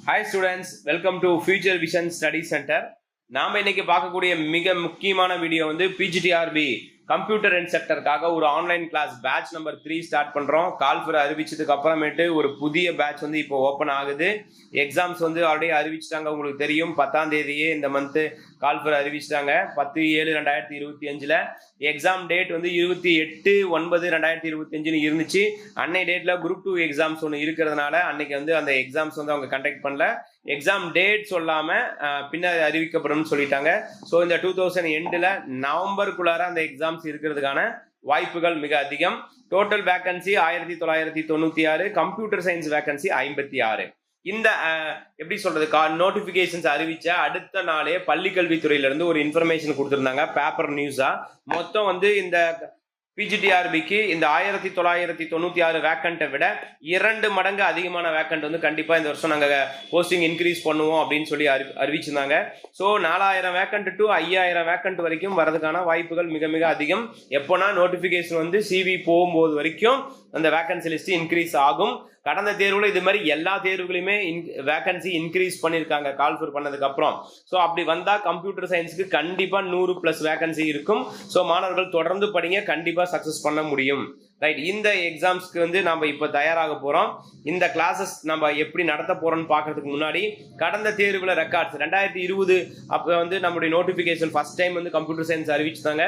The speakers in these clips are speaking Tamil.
Hi students, welcome to Future Vision Study Center. நாம இன்னைக்கு பார்க்கக்கூடிய மிக முக்கியமான வீடியோ வந்து PGTRB கம்ப்யூட்டர் அண்ட் செக்டருக்காக ஒரு online class batch number 3 start பண்றோம். கால்ஃபர் அறிவிச்சதுக்கு அப்புறமேட்டு ஒரு புதிய பேட்ச் வந்து இப்போ ஓப்பன் ஆகுது. எக்ஸாம்ஸ் வந்து ஆல்ரெடி அறிவிச்சிட்டாங்க, உங்களுக்கு தெரியும். 10ஆம் தேதியே இந்த மந்த் கால்ஃபர் அறிவிச்சிட்டாங்க. 10/7/2025 எக்ஸாம் டேட் வந்து 28/9/2025 இருந்துச்சு. அன்னை டேட்ல குரூப் 2 எக்ஸாம்ஸ் ஒன்று இருக்கிறதுனால அன்னைக்கு வந்து அந்த எக்ஸாம்ஸ் வந்து அவங்க கண்டக்ட் பண்ணல. எக்ஸாம் டேட் சொல்லாம பின்னாடி அறிவிக்கப்படும் சொல்லிட்டாங்க. ஸோ இந்த 2000 எண்டில் நவம்பருக்குள்ளார அந்த எக்ஸாம்ஸ் இருக்கிறதுக்கான வாய்ப்புகள் மிக அதிகம். Total vacancy 1996, computer science vacancy 56. இந்த எப்படி சொல்றது, நோட்டிபிகேஷன்ஸ் அறிவிச்ச அடுத்த நாளே பள்ளிக்கல்வித்துறையிலிருந்து ஒரு இன்ஃபர்மேஷன் கொடுத்துருந்தாங்க பேப்பர் நியூஸா. மொத்தம் வந்து இந்த PGTRBக்கு இந்த 1996 வேக்கண்ட்டை விட 2 மடங்கு அதிகமான வேக்கண்ட் வந்து கண்டிப்பா இந்த வருஷம் நாங்கள் போஸ்டிங் இன்க்ரீஸ் பண்ணுவோம் அப்படின்னு சொல்லி அறிவிச்சிருந்தாங்க. ஸோ 4000 வேக்கண்ட் டு 5000 வேக்கண்ட் வரைக்கும் வரதுக்கான வாய்ப்புகள் மிக மிக அதிகம். எப்போனா நோட்டிபிகேஷன் வந்து CV போகும்போது வரைக்கும் அந்த வேக்கன்சி லிஸ்ட் இன்க்ரீஸ் ஆகும். கடந்த தேர்வுல இது மாதிரி எல்லா தேர்வுகளையுமே வேகன்சி இன்க்ரீஸ் பண்ணியிருக்காங்க கால்ஃபர் பண்ணதுக்கு அப்புறம். ஸோ அப்படி வந்தா கம்ப்யூட்டர் சயின்ஸுக்கு கண்டிப்பா 100+ வேகன்சி இருக்கும். ஸோ மாணவர்கள் தொடர்ந்து படிங்க, கண்டிப்பா சக்சஸ் பண்ண முடியும். ரைட், இந்த எக்ஸாம்ஸ்க்கு வந்து நம்ம இப்போ தயாராக போறோம். இந்த கிளாஸஸ் நம்ம எப்படி நடத்த போறோம்னு பார்க்கறதுக்கு முன்னாடி கடந்த தேர்வுல ரெக்கார்ட்ஸ் 2020 அப்போ வந்து நம்மளுடைய நோட்டிபிகேஷன் ஃபர்ஸ்ட் டைம் வந்து கம்ப்யூட்டர் சயின்ஸ் அறிவிச்சிட்டாங்க.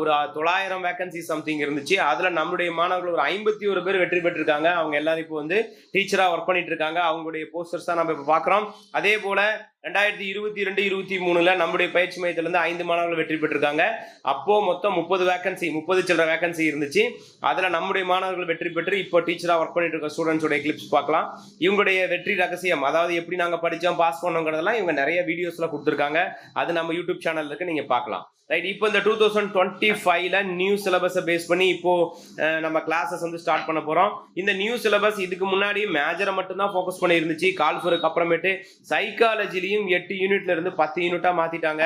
ஒரு 900 வேகன்சி சம்திங் இருந்துச்சு. அதுல நம்மளுடைய மாணவர்கள் ஒரு 51 பேர் வெற்றி பெற்றிருக்காங்க. அவங்க எல்லாரும் இப்போ வந்து டீச்சரா ஒர்க் பண்ணிட்டு இருக்காங்க. அவங்களுடைய போஸ்டர்ஸ் தான் நம்ம இப்போ பார்க்குறோம். அதே போல 2022-23 நம்முடைய பயிற்சி மையத்திலிருந்து 5 மாணவர்கள் வெற்றி பெற்றிருக்காங்க. அப்போ மொத்தம் 30 சில்லற வேகன்சி இருந்துச்சு. அதுல நம்முடைய மாணவர்கள் வெற்றி பெற்று இப்போ டீச்சரா ஒர்க் பண்ணிட்டு இருக்க ஸ்டூடெண்ட்ஸோட கிளிப்ஸ் பார்க்கலாம். இவங்களுடைய வெற்றி ரகசியம், அதாவது எப்படி நாங்க படிச்சோம் பாஸ் பண்ணோங்கிறதெல்லாம் இவங்க நிறைய வீடியோஸ்ல கொடுத்துருக்காங்க. அது நம்ம யூடியூப் சேனல் இருக்கு, நீங்க பார்க்கலாம். ரைட், இப்போ இந்த 2025ல நியூ சிலபஸை பேஸ் பண்ணி இப்போ நம்ம கிளாஸஸ் வந்து ஸ்டார்ட் பண்ண போறோம். இந்த நியூ சிலபஸ் இதுக்கு முன்னாடி மேஜரை மட்டும்தான் ஃபோக்கஸ் பண்ணி இருந்துச்சு. கால்ஃபருக்கு அப்புறமேட்டு சைக்காலஜிலையும் 8 யூனிட்ல இருந்து 10 யூனிட்டா மாத்திட்டாங்க.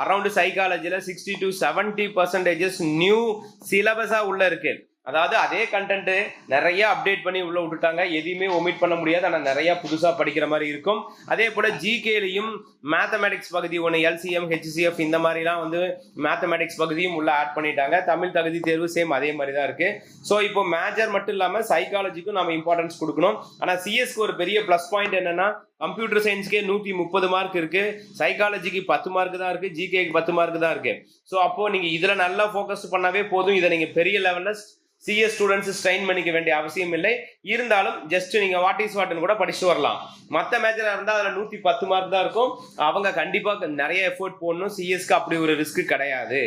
அரௌண்ட் சைக்காலஜில 60 to 70% நியூ சிலபஸா உள்ள இருக்கு. அதாவது அதே கண்டென்ட் நிறைய அப்டேட் பண்ணி உள்ள விட்டுட்டாங்க. எதையுமே ஒமிட் பண்ண முடியாது, ஆனால் நிறைய புதுசா படிக்கிற மாதிரி இருக்கும். அதே போல ஜிகேலையும் மேத்தமேட்டிக்ஸ் பகுதி ஒன்று, LCM HCF இந்த மாதிரிலாம் வந்து மேத்தமேட்டிக்ஸ் பகுதியும் உள்ள ஆட் பண்ணிட்டாங்க. தமிழ் தகுதி தேர்வு சேம் அதே மாதிரி தான் இருக்கு. ஸோ இப்போ மேஜர் மட்டும் இல்லாம சைக்காலஜிக்கும் நம்ம இம்பார்ட்டன்ஸ் கொடுக்கணும். ஆனால் சிஎஸ்க்கு ஒரு பெரிய பிளஸ் பாயிண்ட் என்னன்னா, கம்ப்யூட்டர் சயின்ஸ்க்கே 130 மார்க் இருக்கு, சைக்காலஜிக்கு 10 மார்க் தான் இருக்கு, ஜிகேக்கு 10 மார்க் தான் இருக்கு. ஸோ அப்போ நீங்க இதுல நல்லா ஃபோக்கஸ் பண்ணாவே போதும். இதை நீங்க பெரிய லெவல்ல CS ஸ்டூடெண்ட்ஸ் ஸ்ட்ரெயின் பண்ணிக்க வேண்டிய அவசியம் இல்லை. இருந்தாலும் ஜஸ்ட் நீங்க வாட் இஸ் வாட்னு கூட படிச்சுட்டு வரலாம். மற்ற மேஜரா இருந்தா அதுல 110 மார்க் தான் இருக்கும். அவங்க கண்டிப்பா நிறைய எஃபோர்ட் போடணும். சிஎஸ்க்கு அப்படி ஒரு ரிஸ்க் கிடையாது.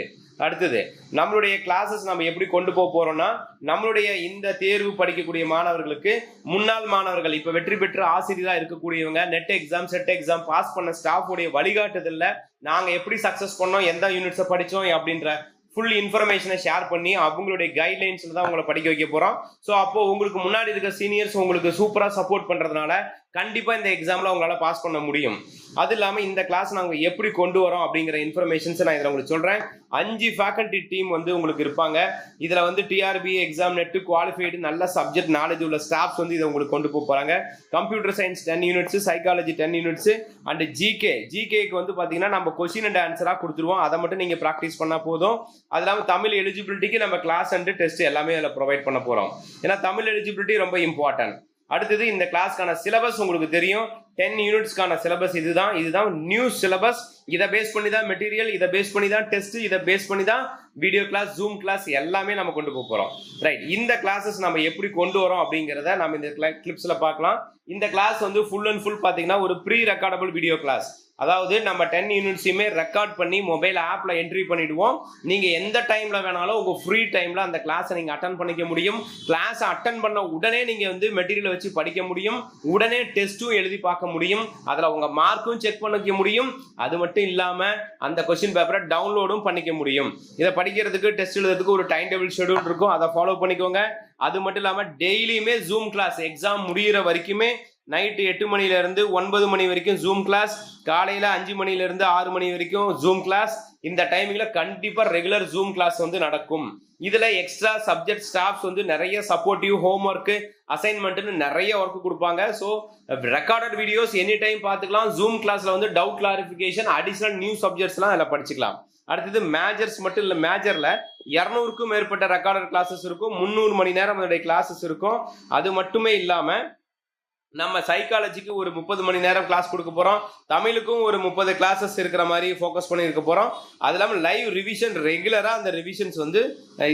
அடுத்தது நம்மளுடைய கிளாஸஸ் நம்ம எப்படி கொண்டு போக போறோம்னா, நம்மளுடைய இந்த தேர்வு படிக்கக்கூடிய மாணவர்களுக்கு முன்னாள் மாணவர்கள் இப்ப வெற்றி பெற்ற ஆசிரியரா இருக்கக்கூடியவங்க NET exam SET exam pass பண்ண ஸ்டாஃப் உடைய வழிகாட்டுதல்ல நாங்க எப்படி சக்சஸ் பண்ணோம், எந்த யூனிட்ஸை படிச்சோம் அப்படின்ற ஃபுல் இன்ஃபர்மேஷனை ஷேர் பண்ணி அவங்களுடைய கைட்லைன்ஸ்ல தான் உங்களை படிக்க வைக்க போறோம். ஸோ அப்போ உங்களுக்கு முன்னாடி இருக்க சீனியர்ஸ் உங்களுக்கு சூப்பரா சப்போர்ட் பண்றதுனால கண்டிப்பா இந்த எக்ஸாம்ல உங்களால பாஸ் பண்ண முடியும். அது இல்லாம இந்த கிளாஸ் நாங்க எப்படி கொண்டு வரோம் அப்படிங்கிற இன்ஃபர்மேஷன்ஸ் நான் இதில் உங்களுக்கு சொல்றேன். 5 ஃபேக்கல்டி டீம் வந்து உங்களுக்கு இருப்பாங்க. இதுல வந்து TRB எக்ஸாம் நெட் குவாலிஃபைடு நல்ல சப்ஜெக்ட் நாலேஜ் உள்ள ஸ்டாஃப்ஸ் வந்து இதை உங்களுக்கு கொண்டு போறாங்க. Computer science 10 units, psychology 10 units and ஜிகேக்கு வந்து பாத்தீங்கன்னா நம்ம கொஸ்டின் அண்ட் ஆன்சரா கொடுத்துருவோம். அதை மட்டும் நீங்க ப்ராக்டிஸ் பண்ணா போதும். அது இல்லாம தமிழ் எலிஜிபிலிட்டிக்கு நம்ம கிளாஸ் அண்ட் டெஸ்ட் எல்லாமே அதில் ப்ரொவைட் பண்ண போறோம். ஏன்னா தமிழ் எலிஜிபிலிட்டி ரொம்ப இம்பார்ட்டன்ட். அடுத்தது இந்த கிளாஸ்க்கான சிலபஸ் உங்களுக்கு தெரியும். 10 யூனிட்ஸ்க்கான சிலபஸ் இதுதான் நியூ சிலபஸ். இதை பேஸ் பண்ணி தான் மெட்டீரியல், இதை பேஸ் பண்ணி தான் டெஸ்ட், இதை பேஸ் பண்ணி தான் வீடியோ கிளாஸ், ஜூம் கிளாஸ் எல்லாமே நம்ம கொண்டு போறோம். ரைட், இந்த கிளாஸஸ் நம்ம எப்படி கொண்டு வரோம் அப்படிங்கிறத நம்ம இந்த கிளிப்ஸ்ல பார்க்கலாம். இந்த கிளாஸ் வந்து ஃபுல் அண்ட் ஃபுல் பாத்தீங்கன்னா ஒரு ப்ரீ ரெக்கார்டபிள் வீடியோ கிளாஸ். அதாவது நம்ம 10 யூனிட்ஸுமே ரெக்கார்ட் பண்ணி மொபைல் ஆப்ல என்ட்ரி பண்ணிடுவோம். நீங்க எந்த டைம்ல வேணாலும் உங்க ஃப்ரீ டைம்ல அந்த கிளாஸை நீங்க அட்டன் பண்ணிக்க முடியும். கிளாஸ் அட்டன் பண்ண உடனே நீங்க வந்து மெட்டீரியல் வச்சு படிக்க முடியும். உடனே டெஸ்ட்டும் எழுதி பார்க்க முடியும். அதுல உங்க மார்க்கும் செக் பண்ணிக்க முடியும். அது மட்டும் இல்லாம அந்த கொஸ்டின் பேப்பரை டவுன்லோடும் பண்ணிக்க முடியும். இதை படிக்கிறதுக்கு டெஸ்ட் எழுதுறதுக்கு ஒரு டைம் டேபிள் ஷெட்யூல் இருக்கும், அதை ஃபாலோ பண்ணிக்கோங்க. அது மட்டும் இல்லாம டெய்லியுமே ஜூம் கிளாஸ் எக்ஸாம் முடிகிற வரைக்குமே நைட்டு 8 மணிலேருந்து 9 மணி வரைக்கும் ஜூம் கிளாஸ், காலையில் 5 மணிலேருந்து 6 மணி வரைக்கும் ஜூம் கிளாஸ். இந்த டைமிங்கில் கண்டிப்பாக ரெகுலர் ஜூம் கிளாஸ் வந்து நடக்கும். இதில் எக்ஸ்ட்ரா சப்ஜெக்ட் ஸ்டாஃப்ஸ் வந்து நிறைய சப்போர்ட்டிவ் ஹோம் ஒர்க்கு அசைன்மெண்ட்டுன்னு நிறைய ஒர்க்கு கொடுப்பாங்க. So recorded videos any time பார்த்துக்கலாம். ஜூம் கிளாஸில் வந்து டவுட் கிளாரிஃபிகேஷன், அடிஷனல் நியூ சப்ஜெக்ட்ஸ்லாம் அதில் படிச்சுக்கலாம். அடுத்தது மேஜர்ஸ் மட்டும் இல்லை, மேஜரில் 200க்கும் மேற்பட்ட ரெக்கார்டட் கிளாஸஸ் இருக்கும். 300 மணி நேரம் அதோடைய கிளாஸஸ் இருக்கும். அது மட்டுமே இல்லாமல் நம்ம சைக்காலஜிக்கு ஒரு 30 மணி நேரம் கிளாஸ் கொடுக்க போகிறோம். தமிழுக்கும் ஒரு 30 கிளாஸஸ் இருக்கிற மாதிரி ஃபோக்கஸ் பண்ணி இருக்க போகிறோம். அது இல்லாமல் லைவ் ரிவிஷன் ரெகுலராக அந்த ரிவிஷன்ஸ் வந்து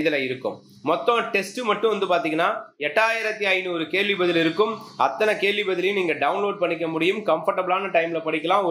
இதில் இருக்கும். மொத்தம் டெஸ்ட் மட்டும் வந்து பார்த்தீங்கன்னா 8500 கேள்வி பதில் இருக்கும். அத்தனை கேள்வி பதிலையும் நீங்கள் டவுன்லோட் பண்ணிக்க முடியும். கம்ஃபர்டபுளான டைமில் படிக்கலாம்.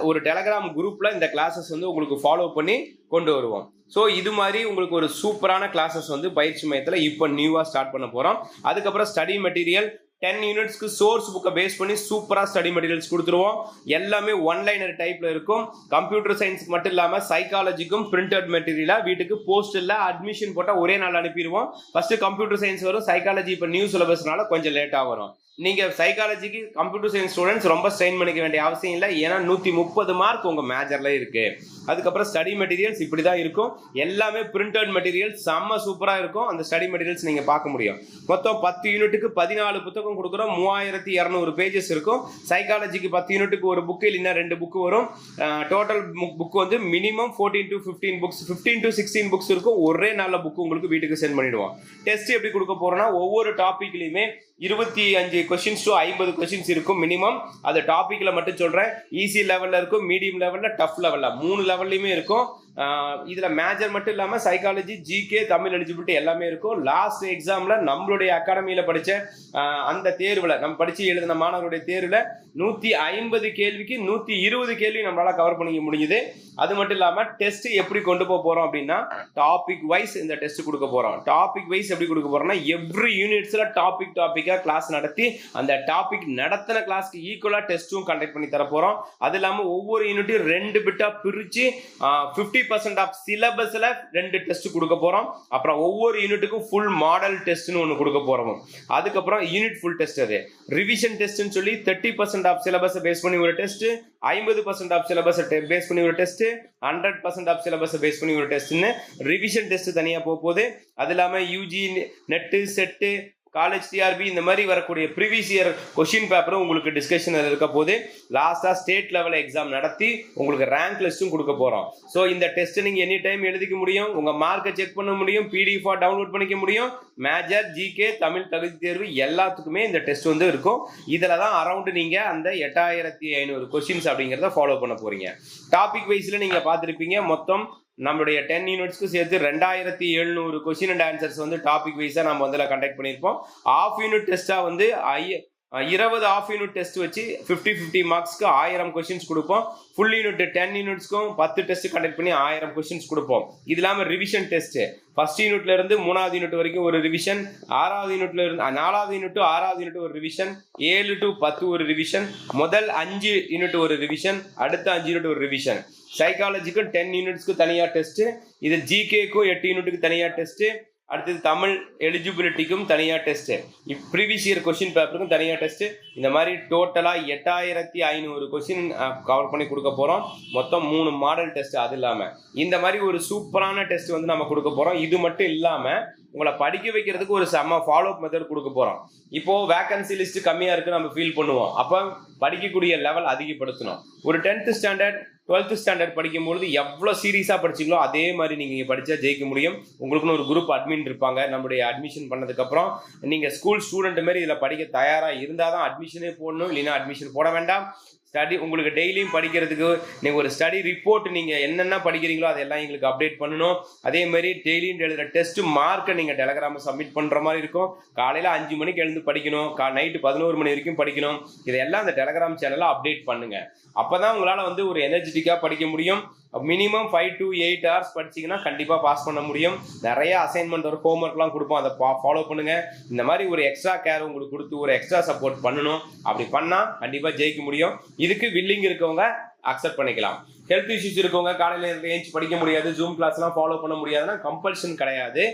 ஒரு டெலகிராம் குரூப்பில் இந்த கிளாஸஸ் வந்து உங்களுக்கு ஃபாலோ பண்ணி கொண்டு வருவோம். ஸோ இது மாதிரி உங்களுக்கு ஒரு சூப்பரான கிளாஸஸ் வந்து பயிற்சி மையத்தில் இப்போ நியூவாக ஸ்டார்ட் பண்ண போகிறோம். அதுக்கப்புறம் ஸ்டடி மெட்டீரியல் 10 யூனிட்ஸ்க்கு சோர்ஸ் புக்கை பேஸ் பண்ணி சூப்பராக ஸ்டடி மெட்டீரியல்ஸ் கொடுத்துருவோம். எல்லாமே ஒன்லைனர் டைப்பில் இருக்கும். கம்ப்யூட்டர் சயின்ஸ்க்கு மட்டும் இல்லாமல் சைக்காலஜிக்கும் பிரிண்டட் மெட்டீரியலாக வீட்டுக்கு போஸ்டில் அட்மிஷன் போட்டால் ஒரே நாள் அனுப்பிடுவோம். ஃபஸ்ட்டு கம்ப்யூட்டர் சயின்ஸ் வரும், சைக்காலஜி இப்போ நியூ சிலபஸ்னால கொஞ்சம் லேட்டாக வரும். நீங்கள் சைக்காலஜிக்கு கம்ப்யூட்டர் சயின்ஸ் ஸ்டூடெண்ட்ஸ் ரொம்ப ஸ்ட்ரெயின் பண்ணிக்க வேண்டிய அவசியம் இல்லை. ஏன்னா 130 மார்க் உங்கள் மேஜரில் இருக்குது. அதுக்கப்புறம் ஸ்டடி மெட்டீரியல்ஸ் இப்படி தான் இருக்கும். எல்லாமே பிரிண்டட் மெட்டீரியல்ஸ் செம்ம சூப்பராக இருக்கும். அந்த ஸ்டடி மெட்டீரியல்ஸ் நீங்கள் பார்க்க முடியும். மொத்தம் 10 யூனிட்டுக்கு 14 புத்தகம் கொடுக்குறோம். 3200 பேஜஸ் இருக்கும். சைக்காலஜிக்கு 10 யூனிட்டுக்கு ஒரு புக்கு இல்லைன்னா 2 புக்கு வரும். டோட்டல் புக் வந்து minimum 14 to 15 books, 15 to 16 books இருக்கும். ஒரே நாளில் புக்கு உங்களுக்கு வீட்டுக்கு சென்ட் பண்ணிடுவோம். டெஸ்ட் எப்படி கொடுக்க போகிறோம்னா ஒவ்வொரு டாப்பிக்லையுமே 25 கொஸ்டின்ஸ் டு 50 கொஸ்டின்ஸ் இருக்கும் மினிமம். அது டாப்பிக்கில் மட்டும் சொல்கிறேன். ஈஸி லெவலில் இருக்கும், மீடியம் லெவலில், டஃப் லெவலில் 3 லெவல்லையுமே இருக்கும். இதில் மேஜர் மட்டும் இல்லாமல் சைக்காலஜி, ஜிகே, தமிழ் எலிஜிபிலிட்டி எல்லாமே இருக்கும். லாஸ்ட் எக்ஸாமில் நம்மளுடைய அகாடமியில் படித்த அந்த தேர்வில் நம்ம படித்து எழுதின மாணவருடைய தேர்வில் 150 கேள்விக்கு 120 கேள்வி நம்மளால் கவர் பண்ணிக்க முடியுது. அது மட்டும் இல்லாமல் டெஸ்ட் எப்படி கொண்டு போக போகிறோம் அப்படின்னா டாபிக் வைஸ் இந்த டெஸ்ட் கொடுக்க போகிறோம். டாபிக் வைஸ் எப்படி கொடுக்க போகிறோம்னா எவ்ரி யூனிட்ஸில் டாப்பிக்காக கிளாஸ் நடத்தி அந்த டாபிக் நடத்தின கிளாஸ்க்கு ஈக்குவலாக டெஸ்ட்டும் கண்டக்ட் பண்ணி தர போகிறோம். அது இல்லாமல் ஒவ்வொரு யூனிட்டையும் 2 பிட்டாக பிரித்து 50% ஆஃப் சிலபஸில் 2 டெஸ்ட் கொடுக்க போகிறோம். அப்புறம் ஒவ்வொரு யூனிட்டுக்கும் ஃபுல் மாடல் டெஸ்ட்னு ஒன்று கொடுக்க போகிறோம். அதுக்கப்புறம் யூனிட் ஃபுல் டெஸ்ட், அது ரிவிஷன் டெஸ்ட்னு சொல்லி 30% ஆஃப் சிலபஸை பேஸ் பண்ணி ஒரு டெஸ்ட், 50% ஆஃப் சிலபஸை பேஸ் பண்ணி ஒரு டெஸ்ட், 100% ஆஃப் சிலபஸை பேஸ் பண்ணி ஒரு டெஸ்ட்னு ரிவிஷன் டெஸ்ட் தனியாக போகுது. அது இல்லாமல் UG, net, set, college TRP இந்த மாதிரி வரக்கூடிய ப்ரீவியஸ் இயர் கொஸ்டின் பேப்பரும் உங்களுக்கு டிஸ்கஷன் இருக்க போது. லாஸ்ட்டாக ஸ்டேட் லெவல் எக்ஸாம் நடத்தி உங்களுக்கு ரேங்க் லிஸ்ட்டும் கொடுக்க போகிறோம். ஸோ இந்த டெஸ்ட் நீங்கள் எனி டைம் எழுதிக்க முடியும். உங்கள் மார்க்கை செக் பண்ண முடியும், பிடிஎஃபாக டவுன்லோட் பண்ணிக்க முடியும். மேஜர், ஜிகே, தமிழ் தகுதி தேர்வு எல்லாத்துக்குமே இந்த டெஸ்ட் வந்து இருக்கும். இதில் தான் அரௌண்டு நீங்கள் அந்த 8500 கொஸ்டின்ஸ் அப்படிங்கிறத ஃபாலோ பண்ண போகிறீங்க. டாபிக் வைஸில் நீங்கள் பார்த்துருப்பீங்க. மொத்தம் நம்மளுடைய 10 யூனிட்ஸ்க்கு சேர்த்து 2700 கொஸ்டின் அண்ட் ஆன்சர்ஸ் வந்து டாபிக் வைஸாக நம்ம வந்து கண்டக்ட் பண்ணியிருப்போம். ஆஃப் யூனிட் டெஸ்ட்டாக வந்து 20 ஆஃப் யூனிட் டெஸ்ட் வச்சு 50 மார்க்ஸ்க்கு 1000 கொஸ்டின்ஸ் கொடுப்போம். ஃபுல் யூனிட் 10 யூனிட்ஸ்க்கும் 10 டெஸ்ட் கண்டக்ட் பண்ணி 1000 கொஸ்டின்ஸ் கொடுப்போம். இது இல்லாமல் ரிவிஷன் டெஸ்ட் ஃபர்ஸ்ட் யூனிட்ல இருந்து 3வது யூனிட் வரைக்கும் ஒரு ரிவிஷன், 6வது யூனிட்ல இருந்து 4வது யூனிட் டு 6வது யூனிட் ஒரு ரிவிஷன், 7 to 10 ஒரு ரிவிஷன், முதல் 5 யூனிட் ஒரு ரிவிஷன், அடுத்த 5 யூனிட் ஒரு ரிவிஷன். சைக்காலஜிக்கு 10 யூனிட்ஸ்க்கு தனியாக டெஸ்ட், இது ஜிகேக்கும் 8 யூனிட்டுக்கு தனியாக டெஸ்ட், அடுத்தது தமிழ் எலிஜிபிலிட்டிக்கும் தனியாக டெஸ்ட், ப்ரீவியஸ் இயர் கொஸ்டின் பேப்பருக்கும் தனியாக டெஸ்ட். இந்த மாதிரி டோட்டலாக 8500 கொஸ்டின் கவர் பண்ணி கொடுக்க போகிறோம். மொத்தம் 3 மாடல் டெஸ்ட். அது இல்லாமல் இந்த மாதிரி ஒரு சூப்பரான டெஸ்ட் வந்து நம்ம கொடுக்க போகிறோம். இது மட்டும் இல்லாமல் உங்களை படிக்க வைக்கிறதுக்கு ஒரு செம்ம ஃபாலோ அப் மெத்தட் கொடுக்க போகிறோம். இப்போது வேகன்சி லிஸ்ட் கம்மியாக இருக்குன்னு நம்ம ஃபீல் பண்ணுவோம். அப்போ படிக்கக்கூடிய லெவல் அதிகப்படுத்தணும். ஒரு 10th ஸ்டாண்டர்ட் 12th ஸ்டாண்டர்ட் படிக்கும்போது எவ்வளோ சீரியஸாக படிச்சிங்களோ அதே மாதிரி நீங்கள் படித்தா ஜெயிக்க முடியும். உங்களுக்குன்னு ஒரு குரூப் அட்மின் இருப்பாங்க. நம்மளுடைய அட்மிஷன் பண்ணதுக்கப்புறம் நீங்கள் ஸ்கூல் ஸ்டூடெண்ட் மாதிரி இதில் படிக்க தயாராக இருந்தால் தான் அட்மிஷனே போடணும், இல்லைன்னா அட்மிஷன் போட வேண்டாம். ஸ்டடி உங்களுக்கு டெய்லியும் படிக்கிறதுக்கு நீங்கள் ஒரு ஸ்டடி ரிப்போர்ட் நீங்கள் என்னென்ன படிக்கிறீங்களோ அதெல்லாம் எங்களுக்கு அப்டேட் பண்ணணும். அதே மாதிரி டெய்லியும் எழுதுகிற டெஸ்ட் மார்க்கை நீங்கள் டெலகிராமில் சப்மிட் பண்ணுற மாதிரி இருக்கும். காலையில் 5 மணிக்கு எழுந்து படிக்கணும், நைட்டு 11 மணி வரைக்கும் படிக்கணும். இதெல்லாம் அந்த டெலகிராம் சேனலில் அப்டேட் பண்ணுங்கள். அப்போ தான் உங்களால் வந்து ஒரு எனர்ஜெட்டிக்காக படிக்க முடியும். மினிமம் 5 to 8 hours படிச்சிங்கன்னா கண்டிப்பாக பாஸ் பண்ண முடியும். நிறைய அசைன்மெண்ட் ஒரு ஹோம்ஒர்க்லாம் கொடுப்போம், அதை ஃபாலோ பண்ணுங்கள். இந்த மாதிரி ஒரு எக்ஸ்ட்ரா கேர் உங்களுக்கு கொடுத்து ஒரு எக்ஸ்ட்ரா சப்போர்ட் பண்ணணும். அப்படி பண்ணால் கண்டிப்பாக ஜெயிக்க முடியும். இதுக்கு வில்லிங் இருக்கவங்க அக்செப்ட் பண்ணிக்கலாம். ஹெல்த் இஷ்யூஸ் இருக்கவங்க காலையில் ஏஞ்சி படிக்க முடியாது, ஜூம் கிளாஸ்லாம் ஃபாலோ பண்ண முடியாதுன்னா கம்பல்ஷன் கிடையாது.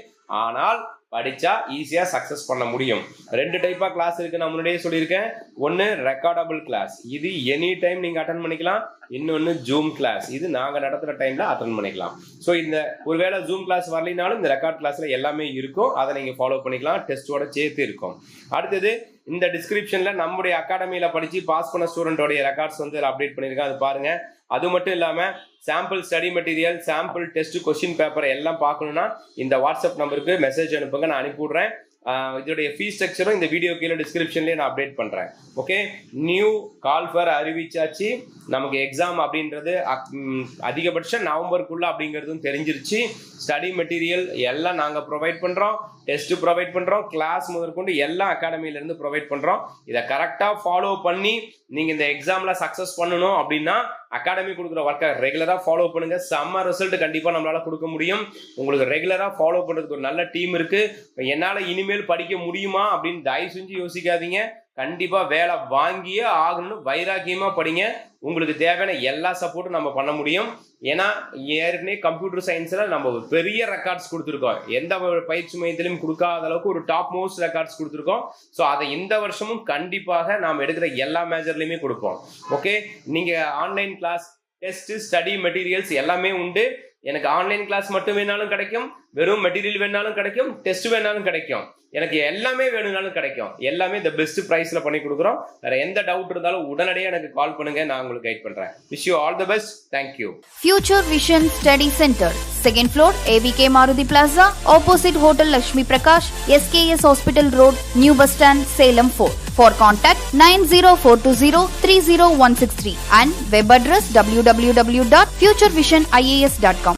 ஆனால் படிச்சா ஈஸியா சக்சஸ் பண்ண முடியும். 2 டைப்பா கிளாஸ் இருக்கு, நான் முன்னாடியே சொல்லியிருக்கேன். ஒன்னு ரெக்கார்டபிள் கிளாஸ், இது எனி டைம் நீங்க அட்டன் பண்ணிக்கலாம். இன்னொன்னு ஜூம் கிளாஸ், இது நாங்க நடத்துற டைம்ல அட்டன் பண்ணிக்கலாம். ஸோ இந்த ஒருவேளை ஜூம் கிளாஸ் வரலினாலும் இந்த ரெக்கார்ட் கிளாஸ்ல எல்லாமே இருக்கும், அதை நீங்க ஃபாலோ பண்ணிக்கலாம், டெஸ்டோட சேர்த்து இருக்கும். அடுத்தது இந்த டிஸ்கிரிப்ஷன்ல நம்முடைய அகாடமியில படிச்சு பாஸ் பண்ண ஸ்டூடெண்டோடைய ரெக்கார்ட்ஸ் வந்து அப்டேட் பண்ணிருக்கேன், அது பாருங்க. அது மட்டும் இல்லாம sample study material, sample test, question paper எல்லாம் பார்க்கணும்னா இந்த வாட்ஸ்அப் நம்பருக்கு மெசேஜ் அனுப்புங்க, நான் அனுப்பி விடுறேன். இதோடைய ஃபீஸ் ஸ்ட்ரக்சரும் இந்த வீடியோ கீழே டிஸ்கிரிப்ஷன்லேயே நான் அப்டேட் பண்ணுறேன். ஓகே, நியூ கால் ஃபர் அறிவிச்சாச்சு. நமக்கு எக்ஸாம் அப்படின்றது அதிகபட்சம் நவம்பருக்குள்ள அப்படிங்கிறதும் தெரிஞ்சிருச்சு. ஸ்டடி மெட்டீரியல் எல்லாம் நாங்கள் ப்ரொவைட் பண்ணுறோம், டெஸ்ட் ப்ரொவைட் பண்ணுறோம், கிளாஸ் முதற்கொண்டு எல்லாம் அகாடமியிலேருந்து ப்ரொவைட் பண்ணுறோம். இதை கரெக்டாக ஃபாலோ பண்ணி நீங்கள் இந்த எக்ஸாமில் சக்ஸஸ் பண்ணணும் அப்படின்னா அகாடமி கொடுக்குற ஒர்க்கை ரெகுலராக ஃபாலோ பண்ணுங்க. செம்ம ரிசல்ட் கண்டிப்பாக நம்மளால கொடுக்க முடியும். உங்களுக்கு ரெகுலராக ஃபாலோ பண்ணுறதுக்கு ஒரு நல்ல டீம் இருக்கு. என்னால் இனிமேல் படிக்க முடியுமா அப்படின்னு தயவு செஞ்சு யோசிக்காதீங்க. கண்டிப்பா வேலை வாங்கியே ஆகணும்னு வைராக்கியமா படிங்க. உங்களுக்கு தேவையான எல்லா சப்போர்ட்டும் நம்ம பண்ண முடியும். ஏன்னா ஏற்கனவே கம்ப்யூட்டர் சயின்ஸ்ல நம்ம பெரிய ரெக்கார்ட்ஸ் கொடுத்துருக்கோம், எந்த பயிற்சி மையத்திலையும் கொடுக்காத அளவுக்கு ஒரு டாப் மோஸ்ட் ரெக்கார்ட்ஸ் கொடுத்துருக்கோம். ஸோ அதை இந்த வருஷமும் கண்டிப்பாக நாம் எடுக்கிற எல்லா மேஜர்லையுமே கொடுப்போம். ஓகே, நீங்க online class, test, study materials எல்லாமே உண்டு. எனக்கு ஆன்லைன் கிளாஸ் மட்டும் வேணாலும் கிடைக்கும், வெறும் மெட்டீரியல் வேணாலும் கிடைக்கும், டெஸ்ட் வேணாலும் கிடைக்கும், எனக்கு எல்லாமே வேணும்னாலும் கிடைக்கும். எல்லாமே தி பெஸ்ட் பிரைஸ்ல பண்ணி கொடுக்குறோம். வேற எந்த டவுட் இருந்தாலும் உடனடியாக எனக்கு கால் பண்ணுங்க, நான் உங்களுக்கு கைட் பண்றேன். Wish you all the best. Thank you. Future vision study centre, 2nd floor, AVK Maruti Plaza, opposite Hotel Lakshmi Prakash, SKS Hospital Road, New Bus Stand, Salem 4. For contact 90420 30163 and web address www.futurevisionias.com.